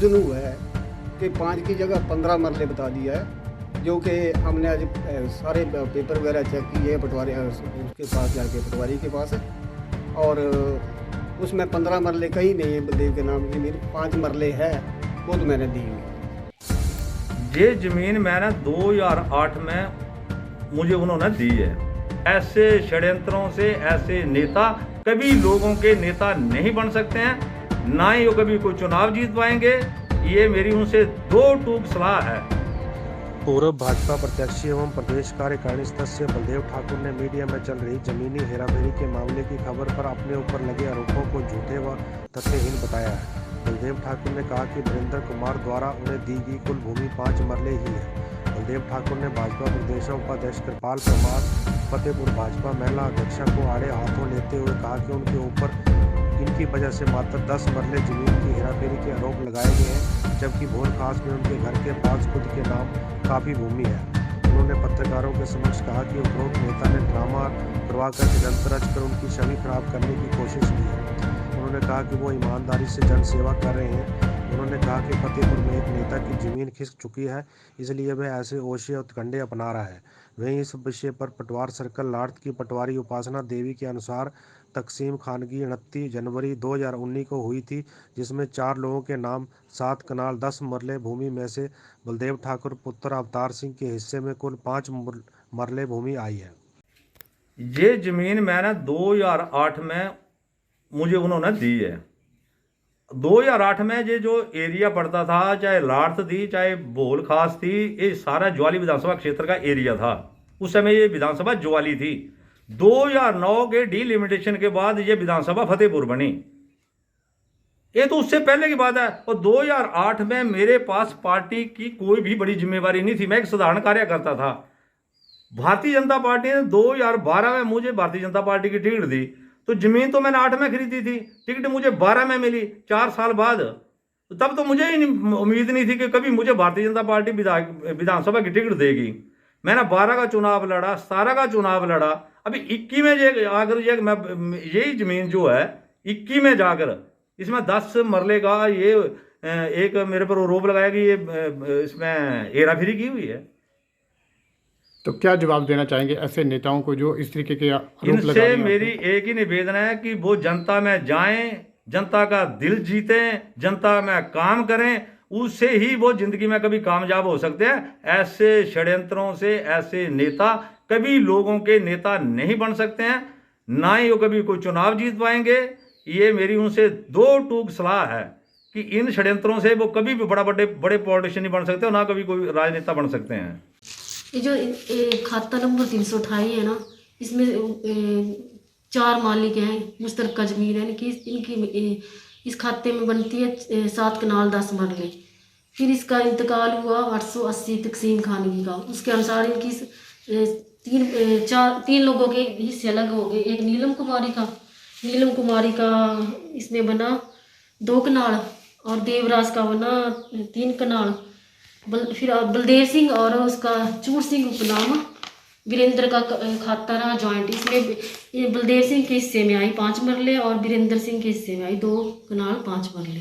Confusion हुआ है कि 5 की जगह 15 मरले बता दिया है, जो कि हमने आज सारे पेपर वगैरह चेक किए पटवारी उसके पास जाके, पटवारी के पास, और उसमें 15 मरले कहीं नहीं है बलदेव के नाम की, मेरी 5 मरले है, वो तो मैंने दी हुई। ये ज़मीन मैंने 2008 में मुझे उन्होंने दी है। ऐसे षड्यंत्रों से ऐसे नेता कभी लोगों के नेता नहीं बन सकते हैं, ना ही वो कभी कोई चुनाव जीत पाएंगे। ये मेरी उनसे 2 टूक सलाह है। पूर्व भाजपा प्रत्याशी एवं प्रदेश कार्यकारिणी सदस्य बलदेव ठाकुर ने मीडिया में चल रही जमीनी हेराफेरी के मामले की खबर पर अपने ऊपर लगे आरोपों को झूठे व तथ्यहीन बताया है। बलदेव ठाकुर ने कहा कि वीरेंद्र कुमार द्वारा उन्हें दी गई कुल भूमि 5 मरले ही है। बलदेव ठाकुर ने भाजपा प्रदेश उपाध्यक्ष कृपाल परमार, फतेहपुर भाजपा महिला अध्यक्षा को आड़े हाथों लेते हुए कहा कि उनके ऊपर इनकी वजह से मात्र 10 मरले जमीन की हेराफेरी के आरोप लगाए गए हैं, जबकि भोर खास में उनके घर के पास खुद के नाम काफ़ी भूमि है। उन्होंने पत्रकारों के समक्ष कहा कि उपरोक्त नेता ने ड्रामा करवाकर षड्यंत्र रचकर उनकी छवि खराब करने की कोशिश की है। उन्होंने कहा कि वो ईमानदारी से जनसेवा कर रहे हैं। उन्होंने कहा कि फतेहपुर में एक नेता की जमीन खिसक चुकी है, इसलिए वह ऐसे ओछे उत्कंडे अपना रहा है। वहीं इस विषय पर पटवार सर्कल लार्थ की पटवारी उपासना देवी के अनुसार तकसीम खानगी 29 जनवरी 2019 को हुई थी, जिसमें 4 लोगों के नाम 7 कनाल 10 मरले भूमि में से बलदेव ठाकुर पुत्र अवतार सिंह के हिस्से में कुल 5 मरले भूमि आई है। ये ज़मीन मैंने 2008 में मुझे उन्होंने दी है। 2008 में ये जो एरिया पड़ता था, चाहे लार्थ थी चाहे भोल खास थी, ये सारा ज्वाली विधानसभा क्षेत्र का एरिया था। उस समय ये विधानसभा ज्वाली थी। 2009 के डीलिमिटेशन के बाद ये विधानसभा फतेहपुर बनी। ये तो उससे पहले की बात है। और 2008 में मेरे पास पार्टी की कोई भी बड़ी जिम्मेवारी नहीं थी, मैं एक साधारण कार्यकर्ता था। भारतीय जनता पार्टी ने 2012 में मुझे भारतीय जनता पार्टी की टिकट दी, तो जमीन तो मैंने 8 में खरीदी थी, टिकट मुझे 12 में मिली 4 साल बाद। तब तो मुझे ही उम्मीद नहीं थी कि कभी मुझे भारतीय जनता पार्टी विधानसभा की टिकट देगी। मैंने 12 का चुनाव लड़ा, 17 का चुनाव लड़ा, अभी 21 में आकर मैं यही जमीन जो है 21 में जाकर इसमें 10 मरले का ये एक मेरे पर आरोप लगाया कि ये इसमें हेराफेरी की हुई है। तो क्या जवाब देना चाहेंगे ऐसे नेताओं को जो इस तरीके के आरोप लगा रहे इनसे हैं? मेरी एक ही निवेदन है कि वो जनता में जाएं, जनता का दिल जीतें, जनता में काम करें, उससे ही वो जिंदगी में कभी कामयाब हो सकते हैं। ऐसे षड्यंत्रों से ऐसे नेता कभी लोगों के नेता नहीं बन सकते हैं, ना ही वो कभी कोई चुनाव जीत पाएंगे। ये मेरी उनसे 2 टूक सलाह है कि इन षड्यंत्रों से वो कभी भी बड़े पॉलिटिशियन नहीं बन सकते और ना कभी कोई राजनेता बन सकते हैं। ये जो खाता नंबर 328 है ना, इसमें 4 मालिक हैं, मुश्तरका जमीन है इनकी इस खाते में बनती है 7 कनाल 10 मरले। फिर इसका इंतकाल हुआ 880 तकसीम खानगी का। उसके अनुसार इनकी 3 लोगों के हिस्से अलग हो गए। एक नीलम कुमारी का इसमें बना 2 कनाल और देवराज का बना 3 कनाल। फिर बलदेव सिंह और उसका चूर सिंह उपनाम वीरेंद्र का खाता रहा जॉइंट। इसमें बलदेव सिंह के हिस्से में आई 5 मरले और वीरेंद्र सिंह के हिस्से में आई 2 कनाल 5 मरले।